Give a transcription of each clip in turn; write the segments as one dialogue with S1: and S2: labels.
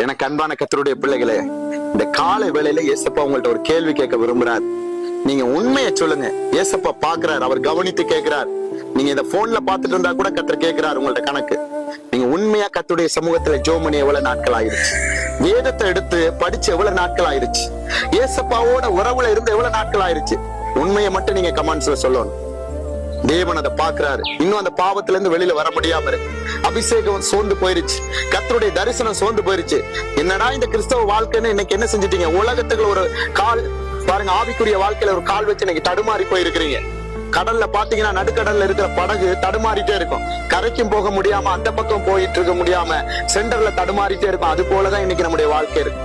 S1: எனக்கு அன்பான கர்த்தருடைய பிள்ளைகளே, இந்த காலை வேளையில ஏசப்பா உங்கள்ட்ட ஒரு கேள்வி கேட்க விரும்புறார். நீங்க உண்மையை சொல்லுங்க. ஏசப்பா பாக்குறார், அவர் கவனித்து கேட்கிறார். நீங்க இந்த போன்ல பாத்துட்டு இருந்தா கூட கர்த்தர் கேட்கிறார் உங்கள்ட்ட கணக்கு. நீங்க உண்மையா கர்த்தருடைய சமூகத்துல ஜெபம் பண்ணி எவ்வளவு நாட்கள் ஆயிருச்சு? வேதத்தை எடுத்து படிச்சு எவ்வளவு நாட்கள் ஆயிருச்சு? ஏசப்பாவோட உறவுல இருந்து எவ்வளவு நாட்கள் ஆயிருச்சு? உண்மையை மட்டும் நீங்க கமெண்ட்ஸ்ல சொல்லணும். தேவன் அதை பாக்குறாரு. இன்னும் அந்த பாவத்துல இருந்து வெளியில வர முடியாம இருக்கு. அபிஷேகம் சோர்ந்து போயிருச்சு, கர்த்தருடைய தரிசனம் சோர்ந்து போயிருச்சு. என்னடா இந்த கிறிஸ்தவ வாழ்க்கைன்னு இன்னைக்கு என்ன செஞ்சிட்டீங்க? உலகத்துக்குள்ள ஒரு கால் பாருங்க, ஆவிக்குரிய வாழ்க்கையில ஒரு கால் வச்சு இன்னைக்கு தடுமாறி போயிருக்கிறீங்க. கடல்ல பாத்தீங்கன்னா நடுக்கடல்ல இருக்கிற படகு தடுமாறிட்டே இருக்கும். கரைக்கும் போக முடியாம அந்த பக்கம் போயிட்டு இருக்க முடியாம சென்டர்ல தடுமாறிட்டே இருக்கும். அது போலதான் இன்னைக்கு நம்முடைய வாழ்க்கை இருக்கு.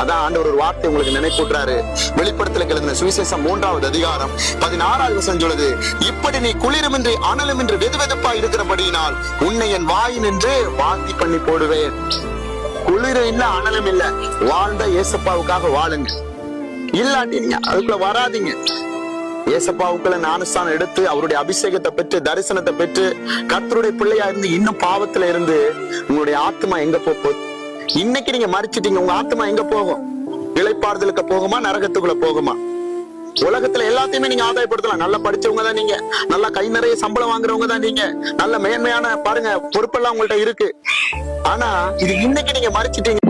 S1: அதான் ஆண்டவர் ஒரு வார்த்தை உங்களுக்கு நினைப்பூட்டுறாரு. வெளிப்படுத்தல எழுதின சுவிசேஷம் 3வது அதிகாரம் 16வது வசனம் சொல்லுது, இப்படி நீ குளிருமின்றி அனலுமின்றி வெதுவெதுப்பா இருக்கிறபடியினால் உன்னை என் வாயின் என்று வாந்தி பண்ணி போடுவேன். குளிரும் இல்ல, அனலும் இல்ல. வாழ்ந்த ஏசப்பாவுக்காக வாழுங்க. இல்லாட்டி நீங்க அதுக்குள்ள வராதீங்க. ஏசப்பாவுக்குள்ள ஞானஸ்தானம் எடுத்து அவருடைய அபிஷேகத்தை பெற்று தரிசனத்தை பெற்று கர்த்தருடைய பிள்ளையா இருந்து இன்னும் பாவத்துல இருந்து உங்களுடைய ஆத்மா எங்க போகுது? இன்னைக்கு நீங்க மறிச்சிட்டீங்க, உங்க ஆத்மா எங்க போகும்? இளைப்பாறுதலுக்கு போகுமா, நரகத்துக்குள்ள போகுமா? உலகத்துல எல்லாத்தையுமே நீங்க ஆதாயப்படுத்தலாம். நல்லா படிச்சவங்க தான் நீங்க, நல்லா கை நிறைய சம்பளம் வாங்குறவங்க தான் நீங்க, நல்ல மேன்மையான பாருங்க பொறுப்பெல்லாம் உங்கள்ட்ட இருக்கு. ஆனா இது இன்னைக்கு நீங்க மறிச்சிட்டீங்க.